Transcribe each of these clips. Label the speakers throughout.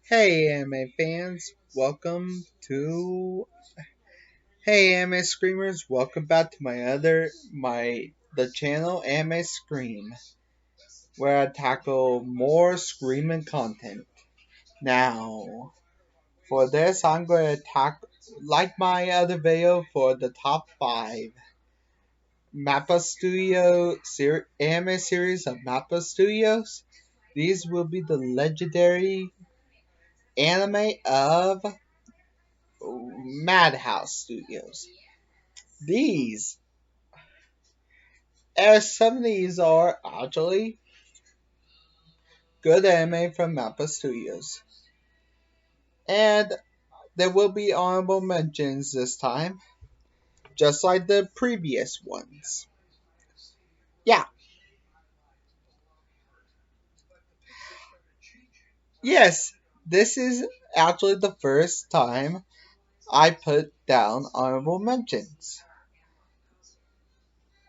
Speaker 1: Hey anime fans, Hey anime screamers, welcome back to the channel Anime Scream, where I tackle more screaming content. Now, for this I'm going to tackle like my other video for the top 5 anime series of Mappa Studios. These will be the legendary anime of Madhouse Studios. These, as some of these are actually good anime from Mappa Studios. And there will be honorable mentions this time, just like the previous ones. Yeah, yes, this is actually the first time I put down honorable mentions.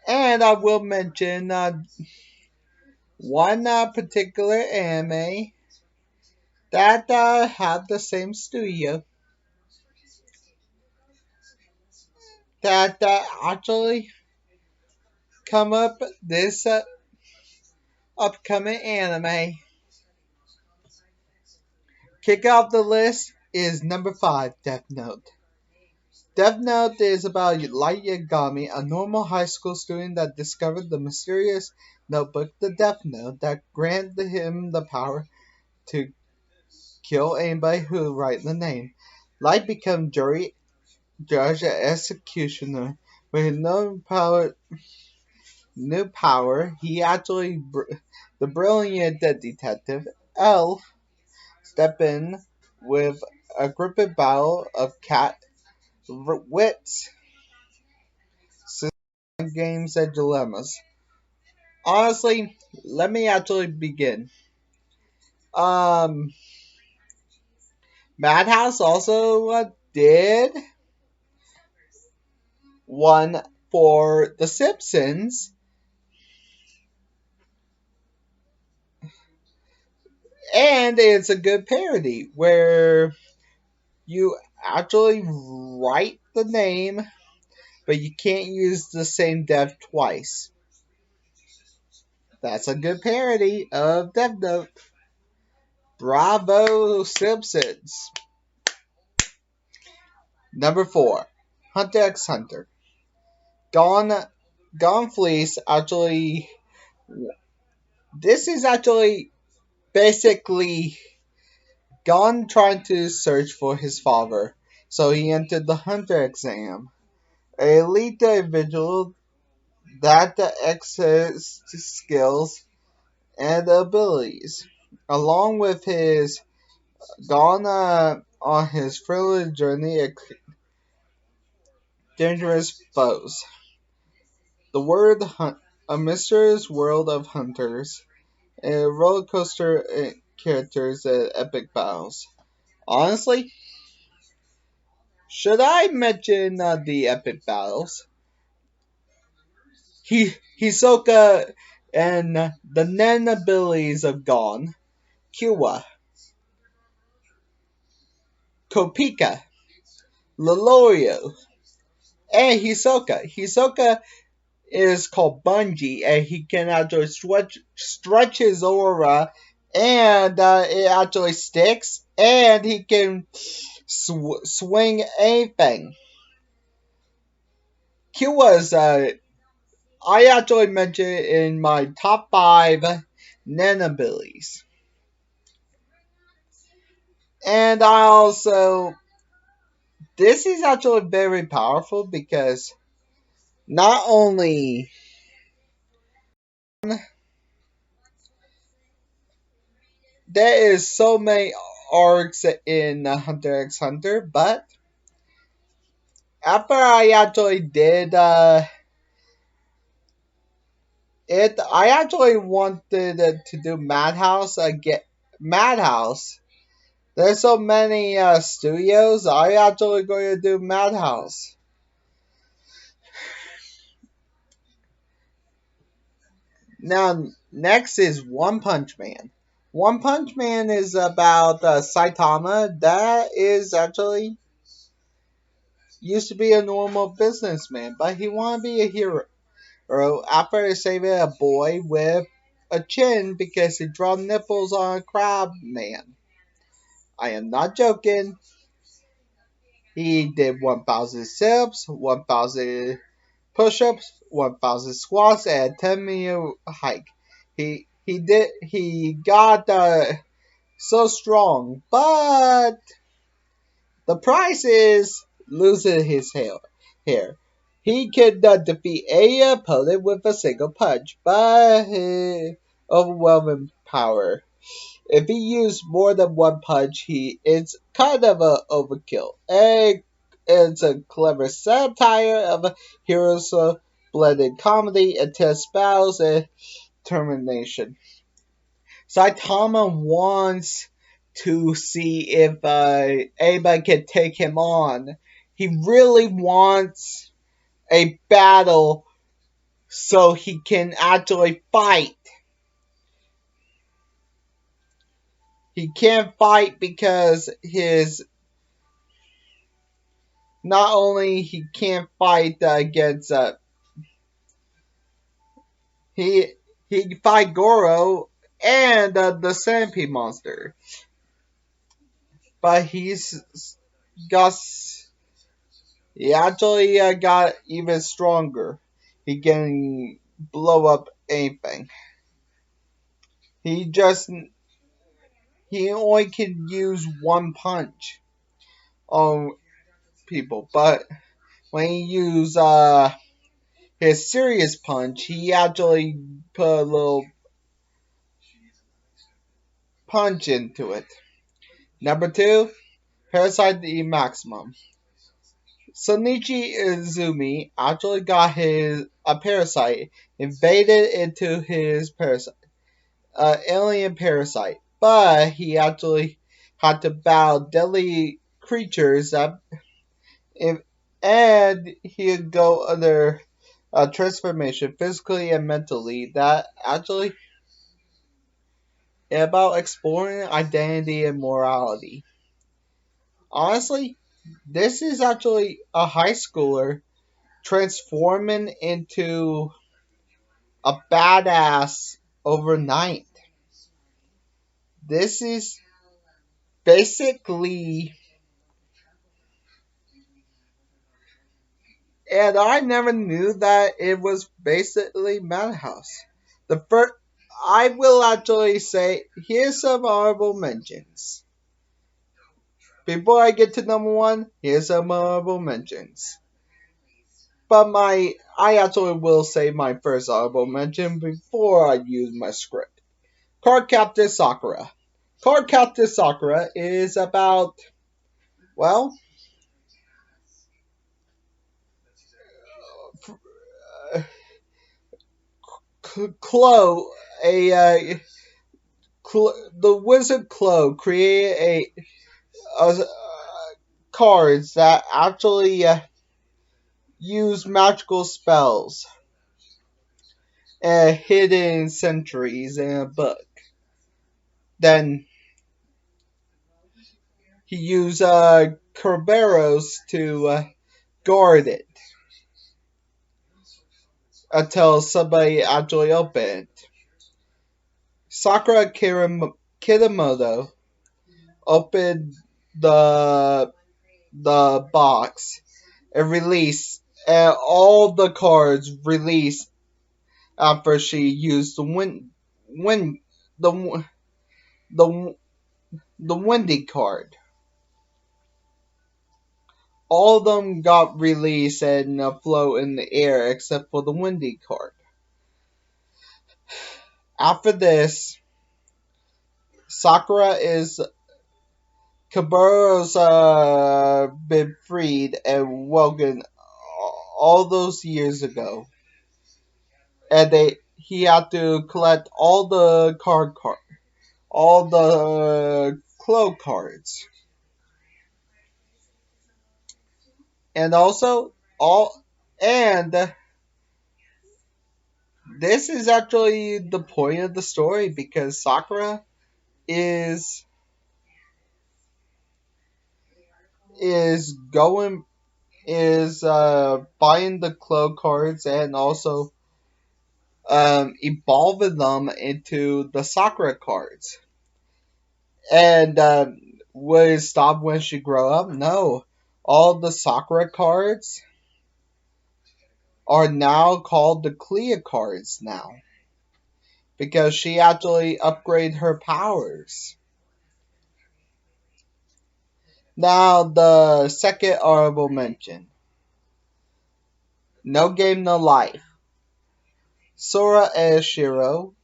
Speaker 1: And I will mention one particular anime that had the same studio that actually come up this upcoming anime. Kick off the list is number 5, Death Note. Death Note is about Light Yagami, a normal high school student that discovered the mysterious notebook, the Death Note, that granted him the power to kill anybody who write the name. Light becomes jury, judge, and executioner. With his new power, the brilliant detective Elf step in with a gripping battle of cat wits, system games, and dilemmas. Honestly, let me actually begin. Um, Madhouse also did one for The Simpsons, and it's a good parody where you actually write the name, but you can't use the same dev twice. That's a good parody of Death Note. Bravo, Simpsons. Number 4, Hunter x Hunter. Gone, Gone Fleece actually. This is actually basically Gone trying to search for his father, so he entered the Hunter exam. An elite individual that excels skills and abilities, along with his Gone on his thrilling journey of dangerous foes. The word hunt, a mysterious world of hunters, a roller coaster characters and epic battles. Honestly, should I mention the epic battles? Hisoka and the Nen abilities of Gon, Kiwa, Kopika, Lolorio, and Hisoka. Hisoka is called Bungee, and he can actually stretch his aura, and it actually sticks, and he can swing anything. Q was I actually mentioned it in my top 5 Nen abilities, and I also this is actually very powerful because not only there is so many arcs in Hunter x Hunter, but after I actually did I actually wanted to do Madhouse again. Madhouse. There's so many studios. I actually going to do Madhouse. Now, next is One Punch Man. One Punch Man is about Saitama. That is actually used to be a normal businessman, but he wanted to be a hero after saving a boy with a chin because he drew nipples on a crab man. I am not joking. He did 1,000 sit-ups, 1,000 push-ups, 1,000 squats, and 10 million hike. He got so strong, but the price is losing his hair. He could defeat any opponent with a single punch, but his overwhelming power. If he used more than one punch, it's kind of a overkill. And it's a clever satire of a hero's blended comedy, intense battles, and termination. Saitama wants to see if anybody can take him on. He really wants a battle so he can actually fight. He can't fight because his not only he can't fight against he he fight Goro and the centipede monster, but got he actually got even stronger. He can blow up anything. He just he only can use one punch on people, but when he use his serious punch, he actually put a little punch into it. Number two, Parasite the Maximum. Sonichi Izumi actually got his a parasite invaded into his parasite, alien parasite, but he actually had to battle deadly creatures that, if, and he'd go under a transformation physically and mentally that actually about exploring identity and morality. Honestly, this is actually a high schooler transforming into a badass overnight. This is basically, and I never knew that it was basically Madhouse. The first, I will actually say, here's some honorable mentions. Before I get to number one, here's some honorable mentions. But I actually will say my first honorable mention before I use my script. Cardcaptor Sakura. Cardcaptor Sakura is about, well, Clo, the wizard Clo created a cards that actually use magical spells and hidden sentries in a book. Then he used Kerberos to guard it until somebody actually opened it. Sakura Kitamoto opened the box and released, and all the cards released after she used the the the windy card. All of them got released and float in the air except for the windy card. After this, Sakura is Kaburo's been freed and woken all those years ago, and he had to collect all the all the Clo cards, and also all and this is actually the point of the story because Sakura is is going is buying the club cards and also evolving them into the Sakura cards. And will it stop when she grow up? No. All the Sakura cards are now called the Clea cards now. Because she actually upgraded her powers. Now the second honorable mention. No Game No Life. Sora and Shiro,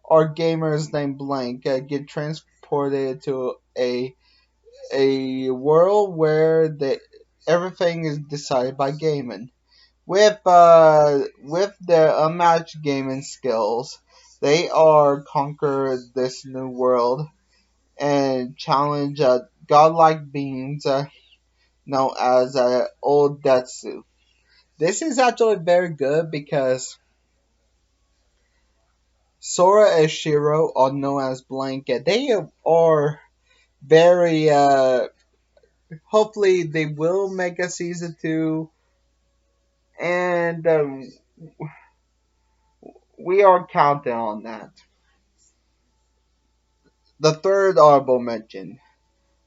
Speaker 1: or gamers named Blank, get transported to a world where everything is decided by gaming. With their unmatched gaming skills, they are conquer this new world and challenge godlike beings known as Old Detsu. This is actually very good because Sora and Shiro are known as Blanket. They are very hopefully they will make a season 2, and we are counting on that. The third honorable mention,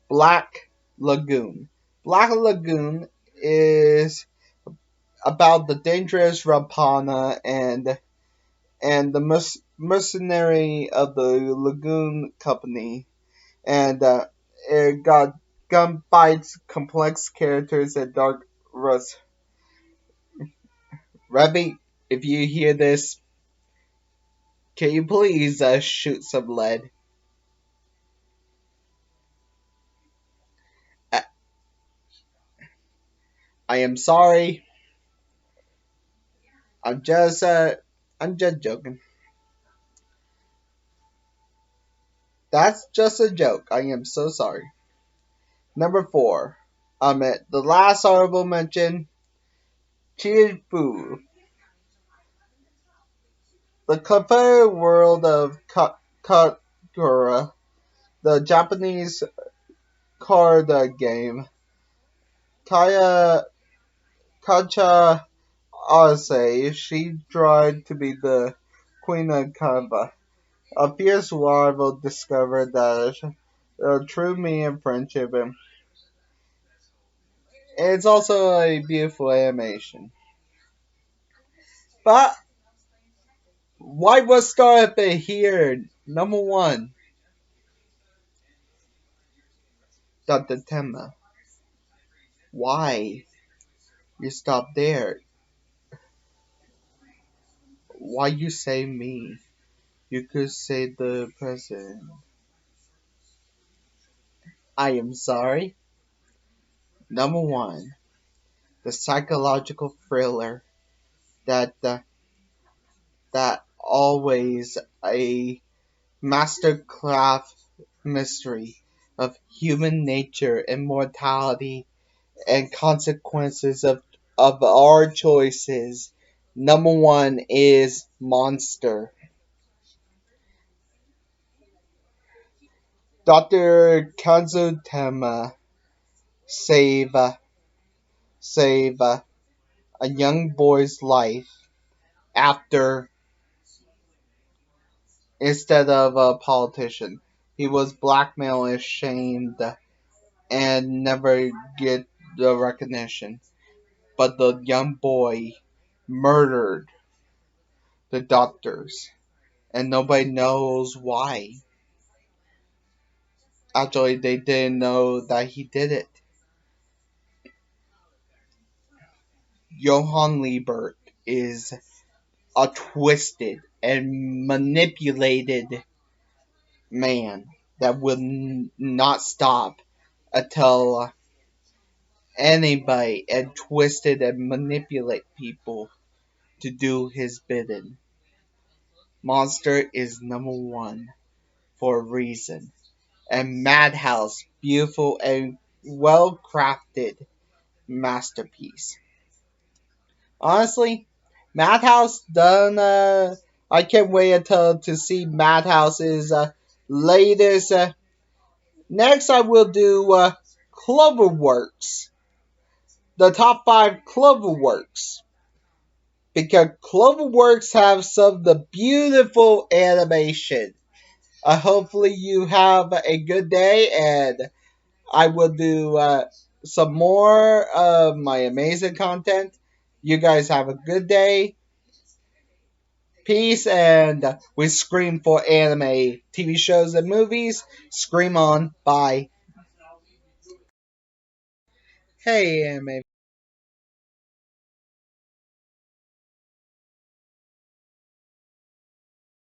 Speaker 1: Black Lagoon. Black Lagoon is about the dangerous Rapana and the mercenary of the Lagoon Company, and it got gunfights, complex characters, and dark rust. Rebby, if you hear this, can you please shoot some lead? I, I am sorry. I'm just I'm just joking. That's just a joke. I am so sorry. Number 4. The last honorable mention, Chifu. The competitive world of Kakura, the Japanese card game. Kaya Kacha Ase, she tried to be the queen of Kamba. A fierce rival discovered that true meaning of friendship, and it's also a beautiful animation. But why was Star up here? Number 1, Dr. Tema. Why? You stop there. Why you say me? You could say the president. I am sorry. Number 1, the psychological thriller that that always a mastercraft mystery of human nature and mortality and consequences of our choices. Number 1 is Monster. Dr. Kazutema save save a young boy's life after instead of a politician. He was blackmailed and shamed and never get the recognition. But the young boy murdered the doctors and nobody knows why. Actually, they didn't know that he did it. Johann Liebert is a twisted and manipulated man that will not stop until anybody and twisted and manipulate people to do his bidding. Monster is number 1 for a reason. And Madhouse, beautiful and well crafted masterpiece. Honestly, Madhouse done. I can't wait until to see Madhouse's latest. Next, I will do Cloverworks, the top 5 Cloverworks, because Cloverworks have some of the beautiful animation. Hopefully, you have a good day, and I will do some more of my amazing content. You guys have a good day. Peace, and we scream for anime, TV shows, and movies. Scream on. Bye. Hey, anime